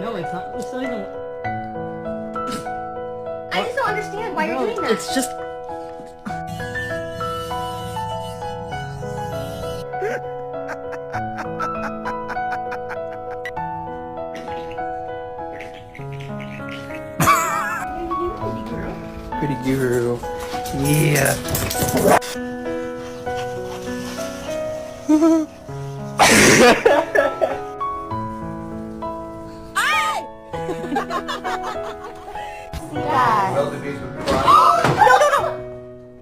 No, it's not even... I just don't understand why you're doing that. It's just... Pretty guru. Yeah.